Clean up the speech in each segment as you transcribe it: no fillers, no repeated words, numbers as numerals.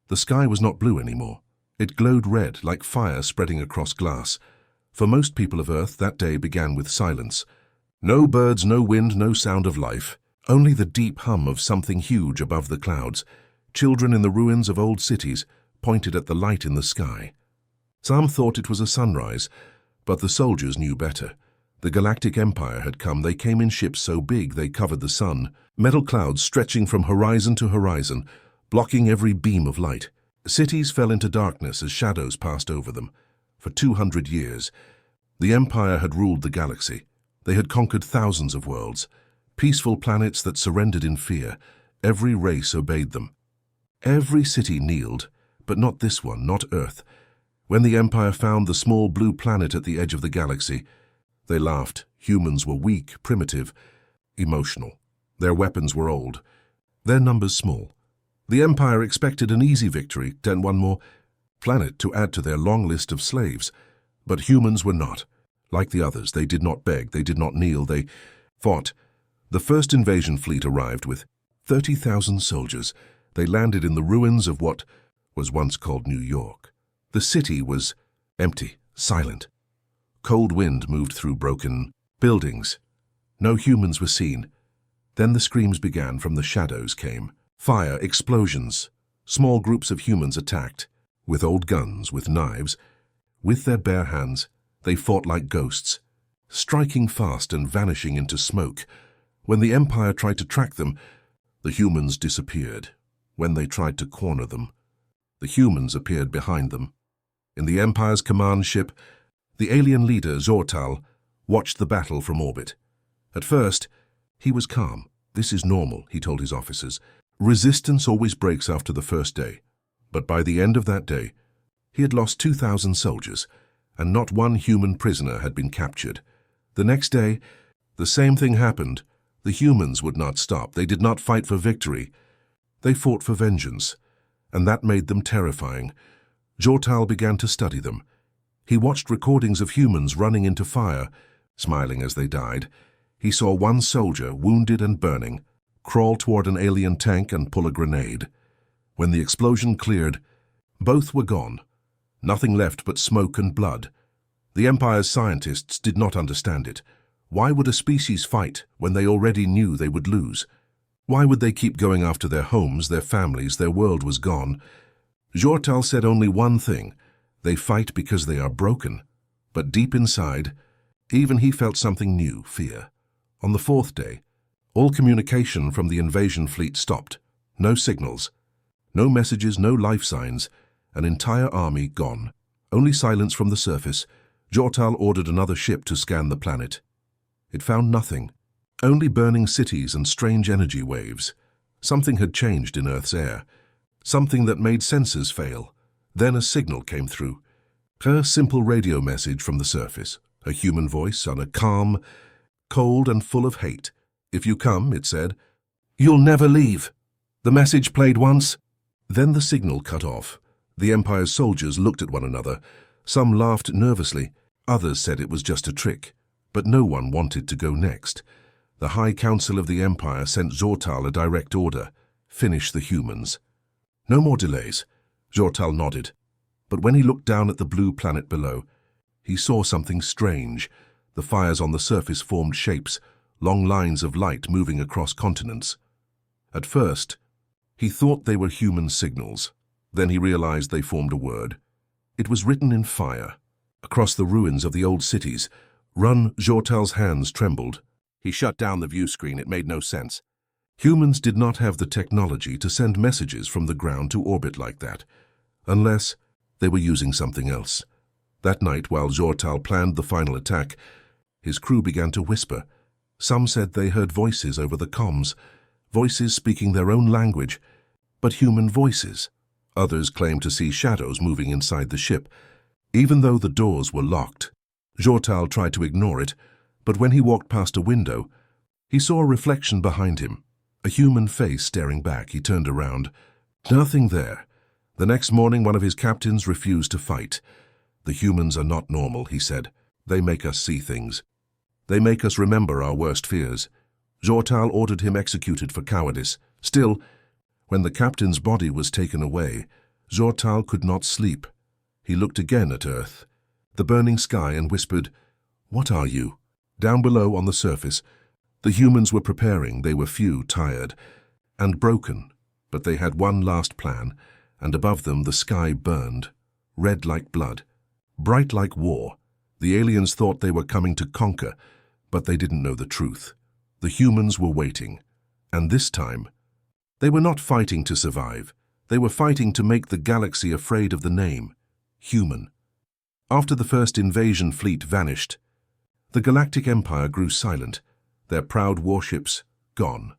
The sky was not blue anymore. It glowed red, like fire spreading across glass. For most people of Earth, that day began with silence. No birds, no wind, no sound of life. Only the deep hum of something huge above the clouds. Children in the ruins of old cities pointed at the light in the sky. Some thought it was a sunrise, but the soldiers knew better. The galactic empire had come. They came in ships so big they covered the sun, metal clouds stretching from horizon to horizon, blocking every beam of light. Cities fell into darkness as shadows passed over them. For 200 years, the empire had ruled the galaxy. They had conquered thousands of worlds, peaceful planets that surrendered in fear. Every race obeyed them. Every city kneeled, but not this one, not Earth. When the empire found the small blue planet at the edge of the galaxy, they laughed. Humans were weak, primitive, emotional. Their weapons were old, their numbers small. The empire expected an easy victory, then one more planet to add to their long list of slaves. But humans were not. Like the others, they did not beg, they did not kneel, they fought. The first invasion fleet arrived with 30,000 soldiers. They landed in the ruins of what was once called New York. The city was empty, silent. Cold wind moved through broken buildings. No humans were seen. Then the screams began. From the shadows came fire, explosions. Small groups of humans attacked, with old guns, with knives. With their bare hands, they fought like ghosts, striking fast and vanishing into smoke. When the Empire tried to track them, the humans disappeared. When they tried to corner them, the humans appeared behind them. In the Empire's command ship, the alien leader, Zortal, watched the battle from orbit. At first, he was calm. "This is normal," he told his officers. "Resistance always breaks after the first day." But by the end of that day, he had lost 2,000 soldiers, and not one human prisoner had been captured. The next day, the same thing happened. The humans would not stop. They did not fight for victory. They fought for vengeance, and that made them terrifying. Zortal began to study them. He watched recordings of humans running into fire, smiling as they died. He saw one soldier, wounded and burning, crawl toward an alien tank and pull a grenade. When the explosion cleared, both were gone. Nothing left but smoke and blood. The Empire's scientists did not understand it. Why would a species fight when they already knew they would lose? Why would they keep going after their homes, their families? Their world was gone. Zortal said only one thing: they fight because they are broken. But deep inside, even he felt something new, fear. On the fourth day, all communication from the invasion fleet stopped. No signals, no messages, no life signs. An entire army gone. Only silence from the surface. Zortal ordered another ship to scan the planet. It found nothing. Only burning cities and strange energy waves. Something had changed in Earth's air. Something that made sensors fail. Then a signal came through. A simple radio message from the surface. A human voice on a calm, cold and full of hate. "If you come," it said, "you'll never leave." The message played once. Then the signal cut off. The Empire's soldiers looked at one another. Some laughed nervously. Others said it was just a trick. But no one wanted to go next. The High Council of the Empire sent Zortal a direct order: finish the humans. No more delays. Zortal nodded. But when he looked down at the blue planet below, he saw something strange. The fires on the surface formed shapes, long lines of light moving across continents. At first, he thought they were human signals. Then he realized they formed a word. It was written in fire. Across the ruins of the old cities, Zortal's hands trembled. He shut down the view screen. It made no sense. Humans did not have the technology to send messages from the ground to orbit like that, unless they were using something else. That night, while Zortal planned the final attack, his crew began to whisper. Some said they heard voices over the comms, voices speaking their own language, but human voices. Others claimed to see shadows moving inside the ship. Even though the doors were locked, Zortal tried to ignore it, but when he walked past a window, he saw a reflection behind him, a human face staring back. He turned around. Nothing there. The next morning, one of his captains refused to fight. "The humans are not normal," he said. "They make us see things. They make us remember our worst fears." Zortal ordered him executed for cowardice. Still, when the captain's body was taken away, Zortal could not sleep. He looked again at Earth, the burning sky, and whispered, "What are you?" Down below on the surface, the humans were preparing. They were few, tired, and broken, but they had one last plan, and above them the sky burned, red like blood, bright like war. The aliens thought they were coming to conquer, but they didn't know the truth. The humans were waiting, and this time, they were not fighting to survive. They were fighting to make the galaxy afraid of the name, human. After the first invasion fleet vanished, the Galactic Empire grew silent, their proud warships gone.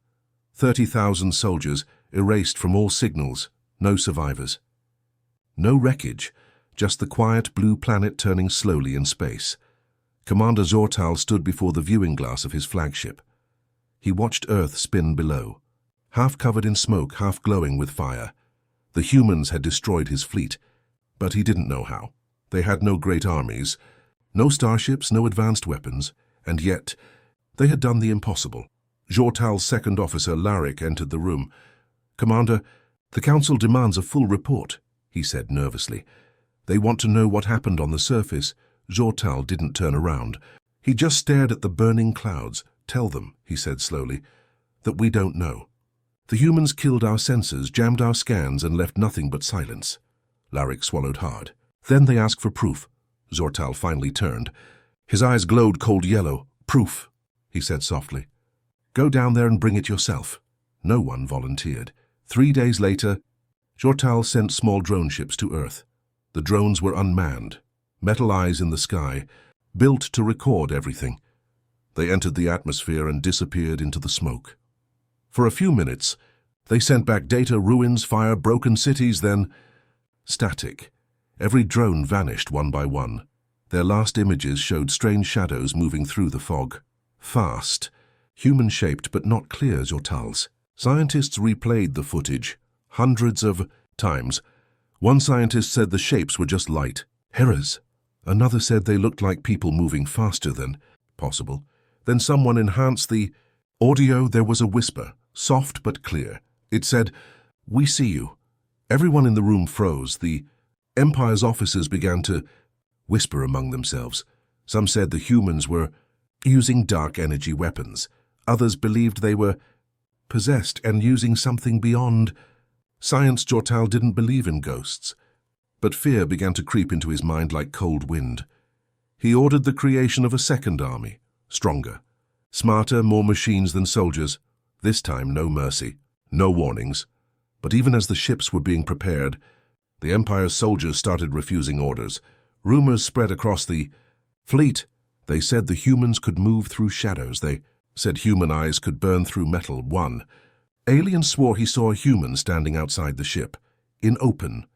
30,000 soldiers erased from all signals, no survivors. No wreckage, just the quiet blue planet turning slowly in space. Commander Zortal stood before the viewing glass of his flagship. He watched Earth spin below, half covered in smoke, half glowing with fire. The humans had destroyed his fleet, but he didn't know how. They had no great armies, no starships, no advanced weapons, and yet they had done the impossible. Zortal's second officer, Larik, entered the room. "Commander, the Council demands a full report," he said nervously. "They want to know what happened on the surface." Zortal didn't turn around. He just stared at the burning clouds. "Tell them," he said slowly, "that we don't know. The humans killed our sensors, jammed our scans, and left nothing but silence." Larik swallowed hard. "Then they ask for proof." Zortal finally turned. His eyes glowed cold yellow. "Proof," he said softly. "Go down there and bring it yourself." No one volunteered. 3 days later, Zortal sent small drone ships to Earth. The drones were unmanned, metal eyes in the sky, built to record everything. They entered the atmosphere and disappeared into the smoke. For a few minutes, they sent back data, ruins, fire, broken cities, then static. Every drone vanished one by one. Their last images showed strange shadows moving through the fog. Fast, human-shaped but not clear as Zortal's. Scientists replayed the footage hundreds of times. One scientist said the shapes were just light, Heras. Another said they looked like people moving faster than possible. Then someone enhanced the audio. There was a whisper, soft but clear. It said, "We see you." Everyone in the room froze. The Empire's officers began to whisper among themselves. Some said the humans were using dark energy weapons. Others believed they were possessed and using something beyond science. Zortal didn't believe in ghosts, but fear began to creep into his mind like cold wind. He ordered the creation of a second army, stronger, smarter, more machines than soldiers. This time, no mercy, no warnings. But even as the ships were being prepared, the Empire's soldiers started refusing orders. Rumors spread across the fleet. They said the humans could move through shadows. They said human eyes could burn through metal. One alien swore he saw a human standing outside the ship, in open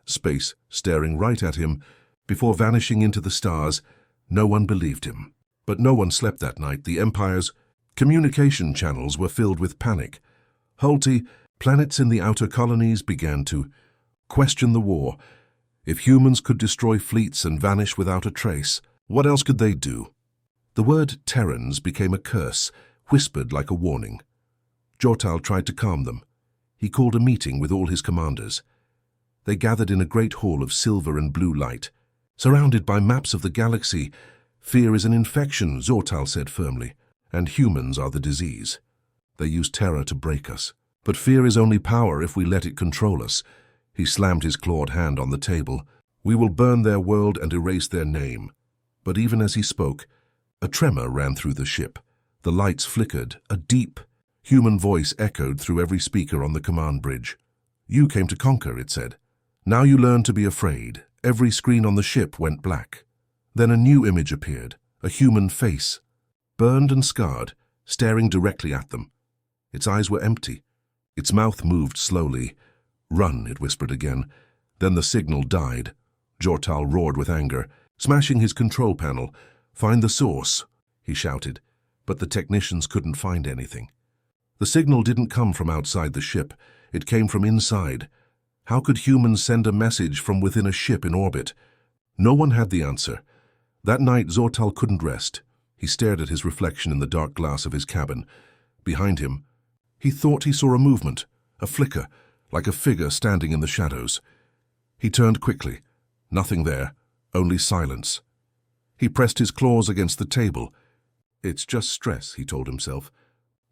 space, staring right at him, before vanishing into the stars. No one believed him. But no one slept that night. The Empire's communication channels were filled with panic. Hulti, planets in the outer colonies, began to question the war. If humans could destroy fleets and vanish without a trace, what else could they do? The word Terrans became a curse, whispered like a warning. Zortal tried to calm them. He called a meeting with all his commanders. They gathered in a great hall of silver and blue light, surrounded by maps of the galaxy. "Fear is an infection," Zortal said firmly, "and humans are the disease. They use terror to break us. But fear is only power if we let it control us." He slammed his clawed hand on the table. "We will burn their world and erase their name." But even as he spoke, a tremor ran through the ship. The lights flickered. A deep, human voice echoed through every speaker on the command bridge. "You came to conquer," it said. "Now you learn to be afraid." Every screen on the ship went black. Then a new image appeared, a human face, burned and scarred, staring directly at them. Its eyes were empty. Its mouth moved slowly. "Run," it whispered again. Then the signal died. Zortal roared with anger, smashing his control panel. "Find the source," he shouted, but the technicians couldn't find anything. The signal didn't come from outside the ship. It came from inside. How could humans send a message from within a ship in orbit? No one had the answer. That night, Zortal couldn't rest. He stared at his reflection in the dark glass of his cabin. Behind him, he thought he saw a movement, a flicker, like a figure standing in the shadows. He turned quickly. Nothing there, only silence. He pressed his claws against the table. It's just stress, he told himself.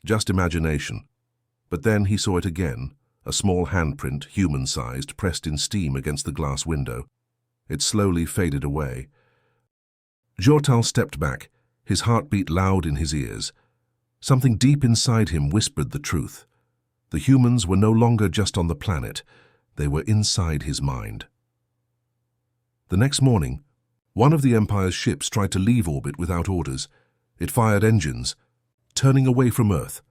Just imagination. But then he saw it again, a small handprint, human-sized, pressed in steam against the glass window. It slowly faded away. Jortal stepped back, his heartbeat loud in his ears. Something deep inside him whispered the truth. The humans were no longer just on the planet. They were inside his mind. The next morning, one of the Empire's ships tried to leave orbit without orders. It fired engines, turning away from Earth.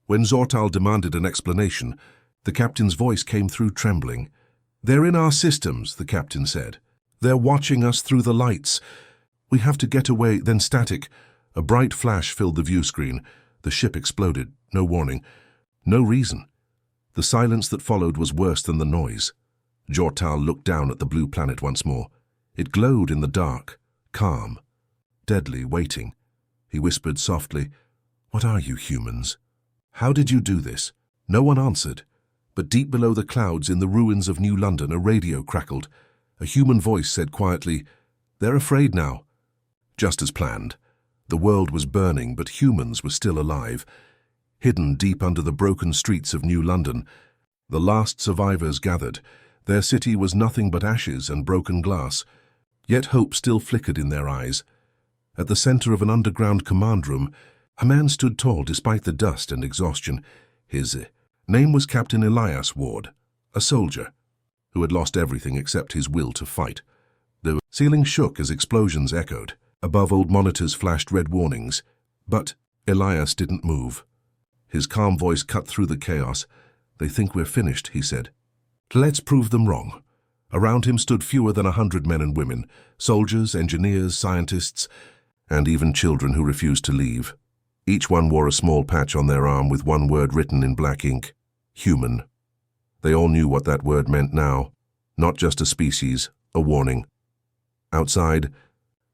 When Zortal demanded an explanation, the captain's voice came through trembling. "They're in our systems," the captain said. "They're watching us through the lights. We have to get away." Then static. A bright flash filled the view screen. The ship exploded. No warning. No reason. The silence that followed was worse than the noise. Jortal looked down at the blue planet once more. It glowed in the dark, calm, deadly, waiting. He whispered softly, "What are you, humans? How did you do this?" No one answered, but deep below the clouds in the ruins of New London, a radio crackled. A human voice said quietly, "They're afraid now." Just as planned. The world was burning, but humans were still alive. Hidden deep under the broken streets of New London, the last survivors gathered. Their city was nothing but ashes and broken glass. Yet hope still flickered in their eyes. At the center of an underground command room, a man stood tall despite the dust and exhaustion. His name was Captain Elias Ward, a soldier who had lost everything except his will to fight. The ceiling shook as explosions echoed. Above, old monitors flashed red warnings. But Elias didn't move. His calm voice cut through the chaos. "They think we're finished," he said. "Let's prove them wrong." Around him stood fewer than 100 men and women, soldiers, engineers, scientists, and even children who refused to leave. Each one wore a small patch on their arm with one word written in black ink: human. They all knew what that word meant now. Not just a species, a warning. Outside,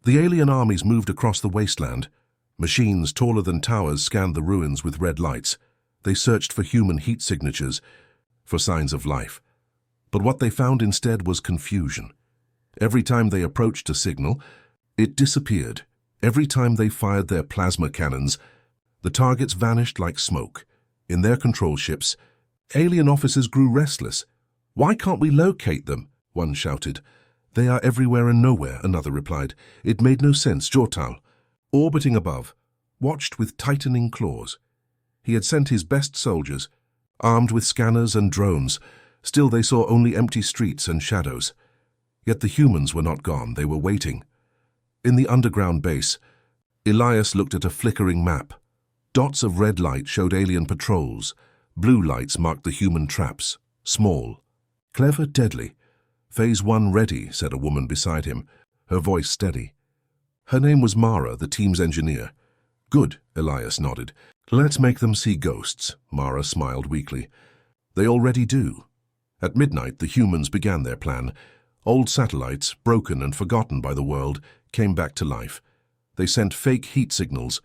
the alien armies moved across the wasteland. Machines taller than towers scanned the ruins with red lights. They searched for human heat signatures, for signs of life. But what they found instead was confusion. Every time they approached a signal, it disappeared. Every time they fired their plasma cannons, the targets vanished like smoke. In their control ships, alien officers grew restless. "Why can't we locate them?" one shouted. "They are everywhere and nowhere," another replied. It made no sense. Jortal, orbiting above, watched with tightening claws. He had sent his best soldiers, armed with scanners and drones. Still they saw only empty streets and shadows. Yet the humans were not gone, they were waiting. In the underground base, Elias looked at a flickering map. Dots of red light showed alien patrols. Blue lights marked the human traps. Small. Clever, deadly. "Phase 1 ready," said a woman beside him, her voice steady. Her name was Mara, the team's engineer. "Good," Elias nodded. "Let's make them see ghosts," Mara smiled weakly. "They already do." At midnight, the humans began their plan. Old satellites, broken and forgotten by the world, came back to life. They sent fake heat signals,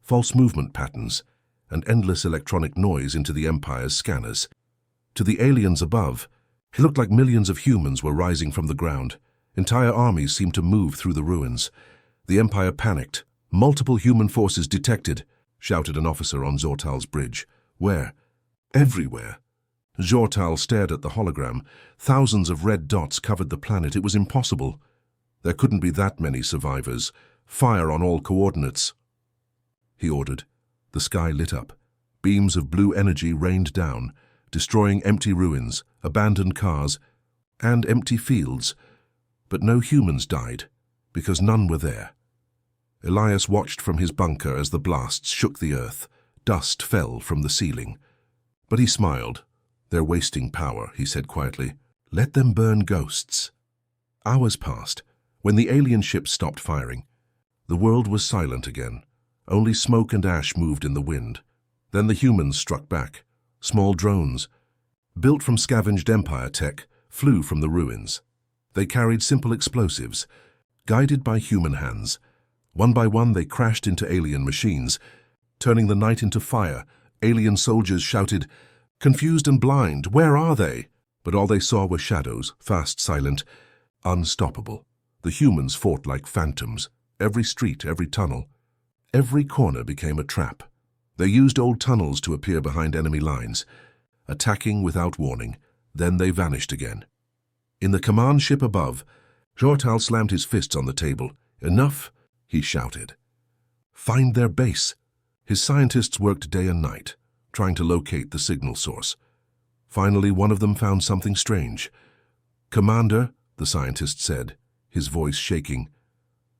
false movement patterns, and endless electronic noise into the Empire's scanners. To the aliens above, it looked like millions of humans were rising from the ground. Entire armies seemed to move through the ruins. The Empire panicked. "Multiple human forces detected," shouted an officer on Zortal's bridge. "Where?" "Everywhere." Zortal stared at the hologram. Thousands of red dots covered the planet. It was impossible. There couldn't be that many survivors. "Fire on all coordinates," he ordered. The sky lit up. Beams of blue energy rained down, destroying empty ruins, abandoned cars, and empty fields. But no humans died, because none were there. Elias watched from his bunker as the blasts shook the earth. Dust fell from the ceiling. But he smiled. "They're wasting power," he said quietly. "Let them burn ghosts." Hours passed. When the alien ships stopped firing, the world was silent again. Only smoke and ash moved in the wind. Then the humans struck back. Small drones, built from scavenged Empire tech, flew from the ruins. They carried simple explosives, guided by human hands. One by one they crashed into alien machines, turning the night into fire. Alien soldiers shouted, confused and blind, "Where are they?" But all they saw were shadows, fast, silent, unstoppable. The humans fought like phantoms. Every street, every tunnel, every corner became a trap. They used old tunnels to appear behind enemy lines, attacking without warning. Then they vanished again. In the command ship above, Jortal slammed his fists on the table. "Enough!" he shouted. "Find their base." His scientists worked day and night, trying to locate the signal source. Finally, one of them found something strange. "Commander," the scientist said, his voice shaking,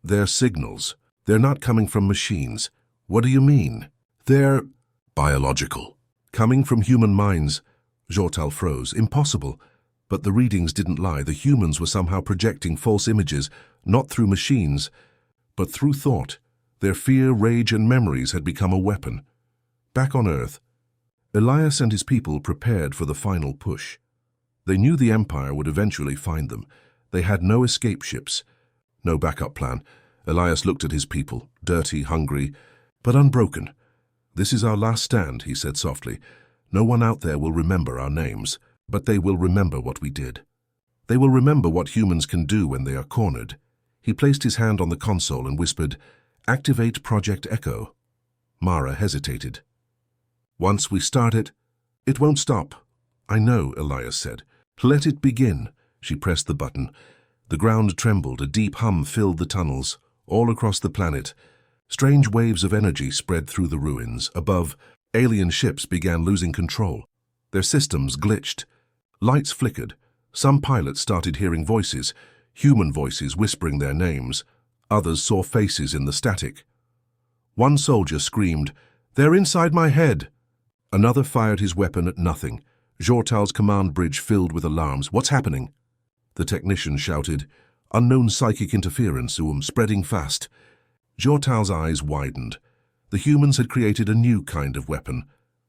"they're signals. They're not coming from machines." "What do you mean?" "They're biological. Coming from human minds." Jortal froze. Impossible. But the readings didn't lie. The humans were somehow projecting false images, not through machines, but through thought. Their fear, rage, and memories had become a weapon. Back on Earth, Elias and his people prepared for the final push. They knew the Empire would eventually find them. They had no escape ships, no backup plan. Elias looked at his people, dirty, hungry, but unbroken. "This is our last stand," he said softly. "No one out there will remember our names, but they will remember what we did. They will remember what humans can do when they are cornered." He placed his hand on the console and whispered, "Activate Project Echo." Mara hesitated. "Once we start it, it won't stop." "I know," Elias said. "Let it begin." She pressed the button. The ground trembled, a deep hum filled the tunnels. All across the planet, strange waves of energy spread through the ruins. Above, alien ships began losing control. Their systems glitched. Lights flickered. Some pilots started hearing voices, human voices whispering their names. Others saw faces in the static. One soldier screamed, "They're inside my head!" Another fired his weapon at nothing. Jortal's command bridge filled with alarms. "What's happening?" The technician shouted, "Unknown psychic interference, spreading fast." Jortal's eyes widened. The humans had created a new kind of weapon,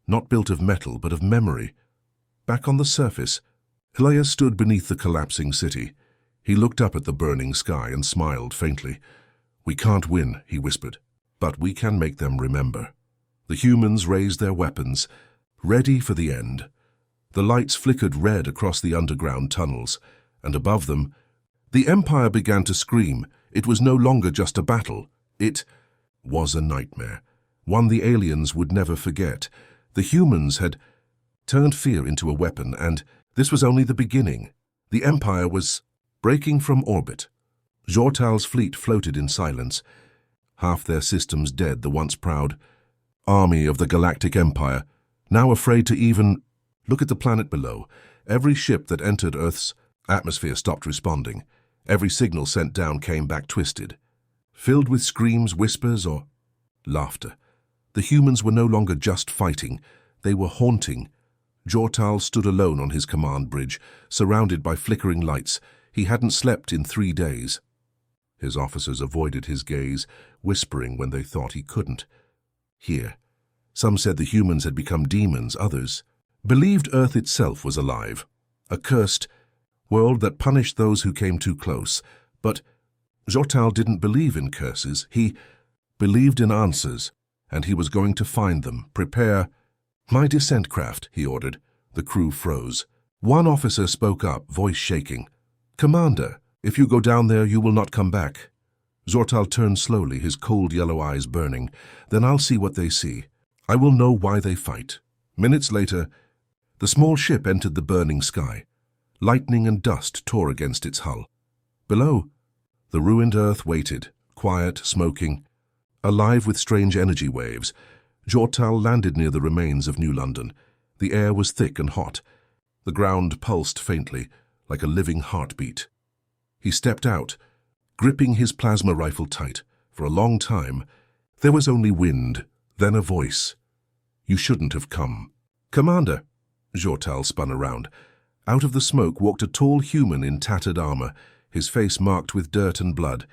not built of metal but of memory. Back on the surface, Elias stood beneath the collapsing city. He looked up at the burning sky and smiled faintly. "We can't win," he whispered, "but we can make them remember." The humans raised their weapons, ready for the end. The lights flickered red across the underground tunnels, and above them, the Empire began to scream. It was no longer just a battle. It was a nightmare, one the aliens would never forget. The humans had turned fear into a weapon, and this was only the beginning. The Empire was breaking from orbit. Jortal's fleet floated in silence, half their systems dead, the once proud army of the Galactic Empire, now afraid to even look at the planet below. Every ship that entered Earth's atmosphere stopped responding. Every signal sent down came back twisted, filled with screams, whispers, or laughter. The humans were no longer just fighting, they were haunting. Jortal stood alone on his command bridge, surrounded by flickering lights. He hadn't slept in 3 days. His officers avoided his gaze, whispering when they thought he couldn't hear. Some said the humans had become demons, others believed Earth itself was alive, a cursed world that punished those who came too close. But Jortal didn't believe in curses. He believed in answers, and he was going to find them. "Prepare my descent craft," he ordered. The crew froze. One officer spoke up, voice shaking. "Commander, if you go down there, you will not come back." Jortal turned slowly, his cold yellow eyes burning. "Then I'll see what they see. I will know why they fight." Minutes later, the small ship entered the burning sky. Lightning and dust tore against its hull. Below, the ruined Earth waited, quiet, smoking, alive with strange energy waves. Jortal landed near the remains of New London. The air was thick and hot. The ground pulsed faintly, like a living heartbeat. He stepped out, gripping his plasma rifle tight. For a long time, there was only wind, then a voice. "You shouldn't have come." "Commander." Jortal spun around. Out of the smoke walked a tall human in tattered armor, his face marked with dirt and blood,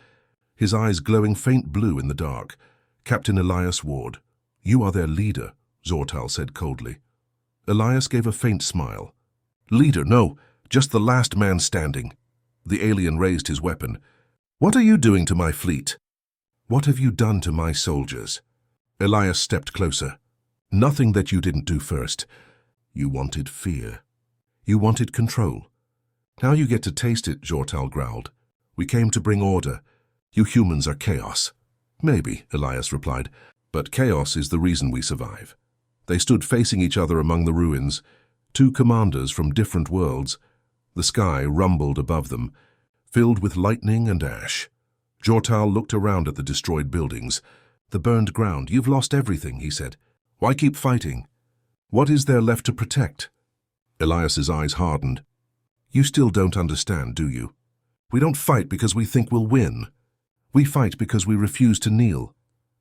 his eyes glowing faint blue in the dark. "Captain Elias Ward." "You are their leader," Jortal said coldly. Elias gave a faint smile. "Leader, no, just the last man standing." The alien raised his weapon. "What are you doing to my fleet? What have you done to my soldiers?" Elias stepped closer. "Nothing that you didn't do first. You wanted fear. You wanted control. Now you get to taste it, Jortal growled. We came to bring order. You humans are chaos. Maybe, Elias replied, but chaos is the reason we survive. They stood facing each other among the ruins, two commanders from different worlds. The sky rumbled above them, filled with lightning and ash. Jortal looked around at the destroyed buildings. The burned ground. You've lost everything, he said. Why keep fighting? What is there left to protect? Elias's eyes hardened. You still don't understand, do you? We don't fight because we think we'll win. We fight because we refuse to kneel.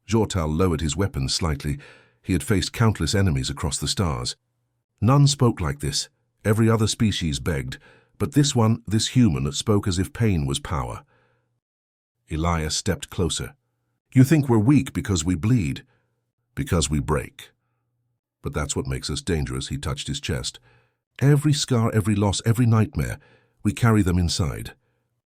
Jortal lowered his weapon slightly. He had faced countless enemies across the stars. None spoke like this. Every other species begged. But this one, this human, spoke as if pain was power. Elias stepped closer. You think we're weak because we bleed. Because we break. But that's what makes us dangerous, he touched his chest. Every scar, every loss, every nightmare, we carry them inside.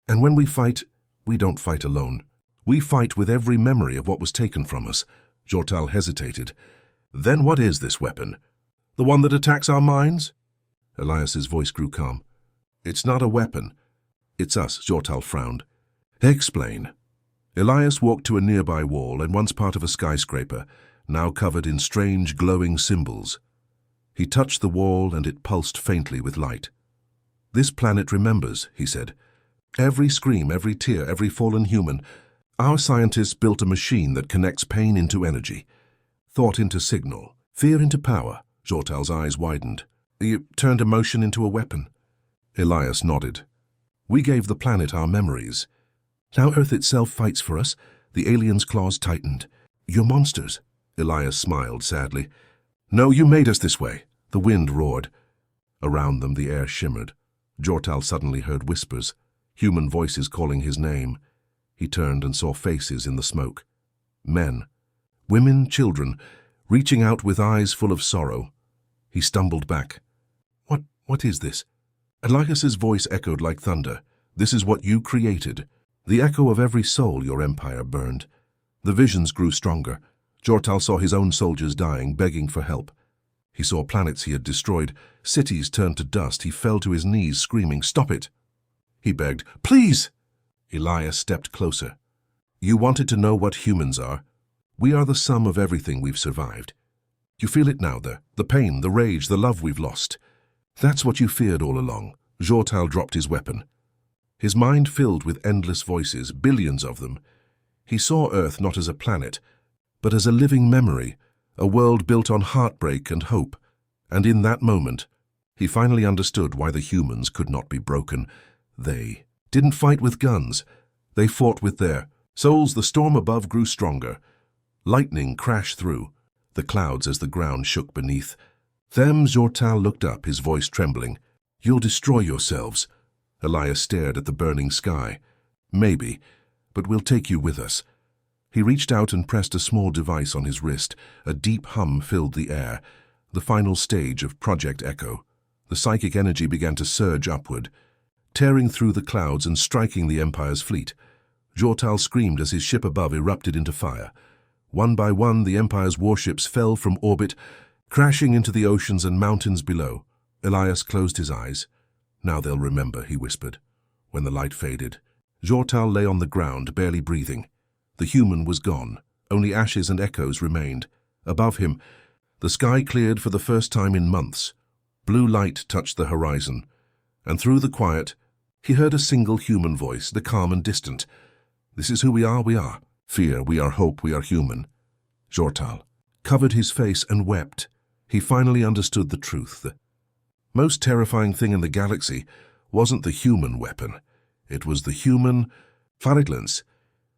And when we fight, we don't fight alone. We fight with every memory of what was taken from us. Jortal hesitated. Then what is this weapon? The one that attacks our minds? Elias's voice grew calm. It's not a weapon. It's us, Jortal frowned. Explain. Elias walked to a nearby wall and once part of a skyscraper, now covered in strange glowing symbols. He touched the wall and it pulsed faintly with light. This planet remembers, he said. Every scream, every tear, every fallen human. Our scientists built a machine that connects pain into energy, thought into signal, fear into power. Jortal's eyes widened. You turned emotion into a weapon. Elias nodded. We gave the planet our memories. Now Earth itself fights for us. The aliens' claws tightened. You're monsters. Elias smiled sadly. No, you made us this way. The wind roared. Around them the air shimmered. Jortal suddenly heard whispers, human voices calling his name. He turned and saw faces in the smoke. Men, women, children, reaching out with eyes full of sorrow. He stumbled back. What is this? Elias's voice echoed like thunder. This is what you created. The echo of every soul your empire burned. The visions grew stronger. Jortal saw his own soldiers dying, begging for help. He saw planets he had destroyed, cities turned to dust. He fell to his knees, screaming, "Stop it!" He begged, "Please!" Elias stepped closer. You wanted to know what humans are? We are the sum of everything we've survived. You feel it now, the pain, the rage, the love we've lost. That's what you feared all along. Jortal dropped his weapon. His mind filled with endless voices, billions of them. He saw Earth not as a planet, but as a living memory, a world built on heartbreak and hope. And in that moment, he finally understood why the humans could not be broken. They didn't fight with guns. They fought with their souls. The storm above grew stronger. Lightning crashed through the clouds as the ground shook beneath them. Jortal looked up, his voice trembling. You'll destroy yourselves. Elias stared at the burning sky. Maybe, but we'll take you with us. He reached out and pressed a small device on his wrist. A deep hum filled the air, the final stage of Project Echo. The psychic energy began to surge upward, tearing through the clouds and striking the Empire's fleet. Jortal screamed as his ship above erupted into fire. One by one, the Empire's warships fell from orbit, crashing into the oceans and mountains below. Elias closed his eyes. Now they'll remember, he whispered. When the light faded, Jortal lay on the ground, barely breathing. The human was gone. Only ashes and echoes remained. Above him, the sky cleared for the first time in months. Blue light touched the horizon, and through the quiet, he heard a single human voice, the calm and distant. This is who we are, we are. Fear, we are hope, we are human. Jortal covered his face and wept. He finally understood the truth. The most terrifying thing in the galaxy wasn't the human weapon. It was the human violence.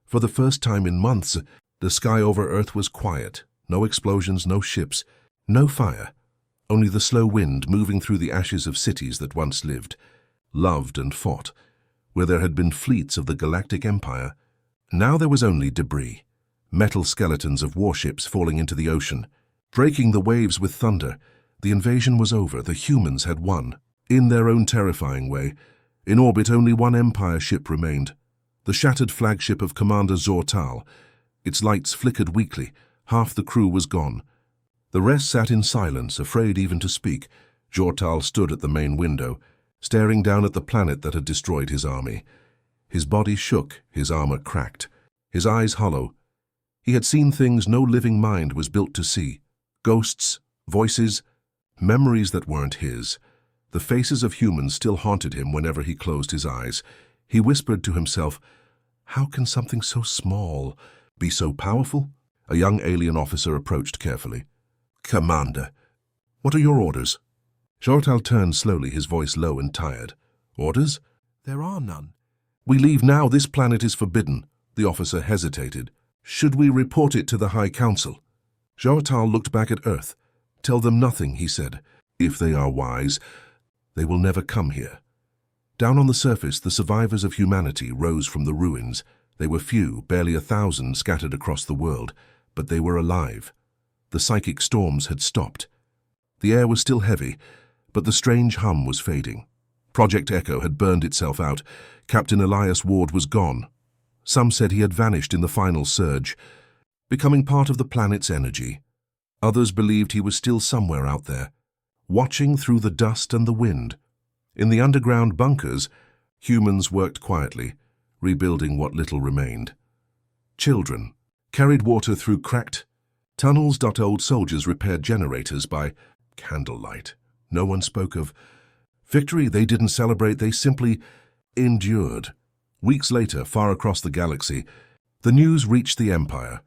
For the first time in months, the sky over Earth was quiet. No explosions, no ships, no fire. Only the slow wind moving through the ashes of cities that once lived, loved and fought, where there had been fleets of the Galactic Empire. Now there was only debris, metal skeletons of warships falling into the ocean, breaking the waves with thunder. The invasion was over. The humans had won, in their own terrifying way. In orbit, only one Empire ship remained, the shattered flagship of Commander Jortal. Its lights flickered weakly. Half the crew was gone. The rest sat in silence, afraid even to speak. Jortal stood at the main window, staring down at the planet that had destroyed his army. His body shook, his armor cracked, his eyes hollow. He had seen things no living mind was built to see. Ghosts, voices, memories that weren't his. The faces of humans still haunted him whenever he closed his eyes. He whispered to himself, "How can something so small be so powerful?" A young alien officer approached carefully. "Commander, what are your orders?" Jortal turned slowly, his voice low and tired. "Orders? There are none." "We leave now. This planet is forbidden." The officer hesitated. "Should we report it to the High Council?" Jortal looked back at Earth. "Tell them nothing," he said. "If they are wise, they will never come here." Down on the surface, the survivors of humanity rose from the ruins. They were few, barely 1,000 scattered across the world, but they were alive. The psychic storms had stopped. The air was still heavy, but the strange hum was fading. Project Echo had burned itself out. Captain Elias Ward was gone. Some said he had vanished in the final surge, becoming part of the planet's energy. Others believed he was still somewhere out there, watching through the dust and the wind. In the underground bunkers, humans worked quietly, rebuilding what little remained. Children carried water through cracked tunnels. Old soldiers repaired generators by candlelight. No one spoke of victory. They didn't celebrate, they simply endured. Weeks later, far across the galaxy, the news reached the Empire.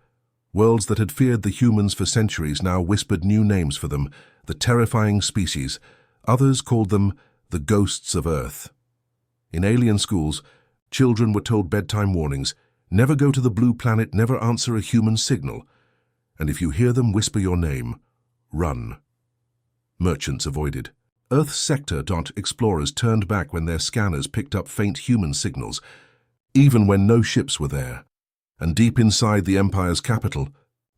Worlds that had feared the humans for centuries now whispered new names for them, the terrifying species. Others called them the ghosts of Earth. In alien schools, children were told bedtime warnings: never go to the blue planet, never answer a human signal. And if you hear them whisper your name, run. Merchants avoided. Earth sector. Explorers turned back when their scanners picked up faint human signals, even when no ships were there. And deep inside the Empire's capital,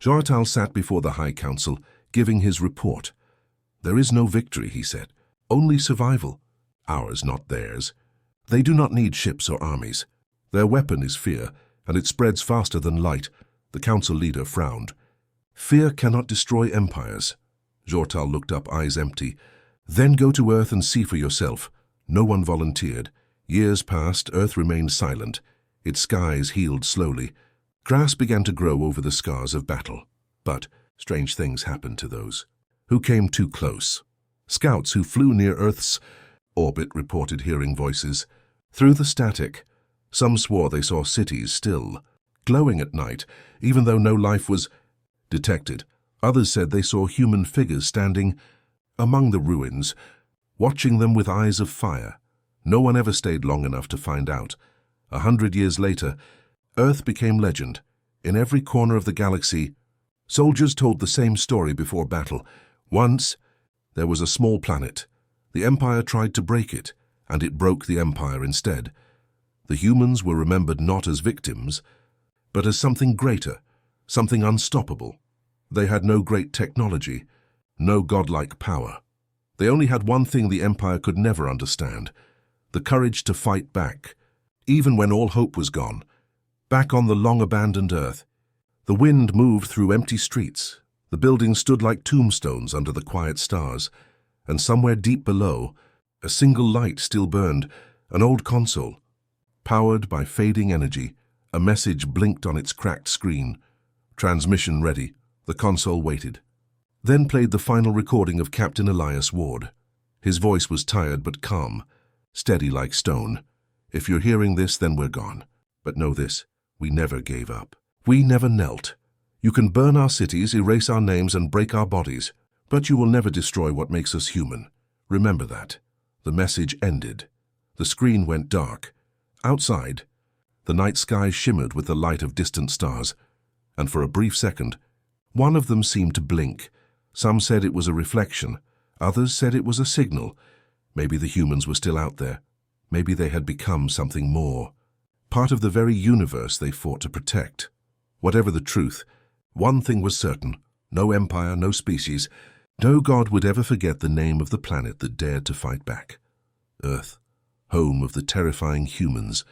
Jortal sat before the High Council, giving his report. "There is no victory," he said. "Only survival. Ours, not theirs. They do not need ships or armies. Their weapon is fear, and it spreads faster than light." The council leader frowned. "Fear cannot destroy empires." Jortal looked up, eyes empty. "Then go to Earth and see for yourself." No one volunteered. Years passed, Earth remained silent. Its skies healed slowly. Grass began to grow over the scars of battle. But strange things happened to those who came too close. Scouts who flew near Earth's orbit reported hearing voices. Through the static, some swore they saw cities still, glowing at night, even though no life was detected. Others said they saw human figures standing among the ruins, watching them with eyes of fire. No one ever stayed long enough to find out. 100 years later, Earth became legend. In every corner of the galaxy, soldiers told the same story before battle. Once, there was a small planet. The Empire tried to break it, and it broke the Empire instead. The humans were remembered not as victims, but as something greater, something unstoppable. They had no great technology, no godlike power. They only had one thing the Empire could never understand: the courage to fight back, even when all hope was gone. Back on the long-abandoned Earth, the wind moved through empty streets. The buildings stood like tombstones under the quiet stars, and somewhere deep below, a single light still burned, an old console. Powered by fading energy, a message blinked on its cracked screen. Transmission ready. The console waited. Then played the final recording of Captain Elias Ward. His voice was tired but calm, steady like stone. "If you're hearing this, then we're gone. But know this, we never gave up. We never knelt. You can burn our cities, erase our names, and break our bodies, but you will never destroy what makes us human. Remember that." The message ended. The screen went dark. Outside, the night sky shimmered with the light of distant stars, and for a brief second, one of them seemed to blink. Some said it was a reflection. Others said it was a signal. Maybe the humans were still out there. Maybe they had become something more, part of the very universe they fought to protect. Whatever the truth, one thing was certain: no empire, no species, no god would ever forget the name of the planet that dared to fight back. Earth, home of the terrifying humans,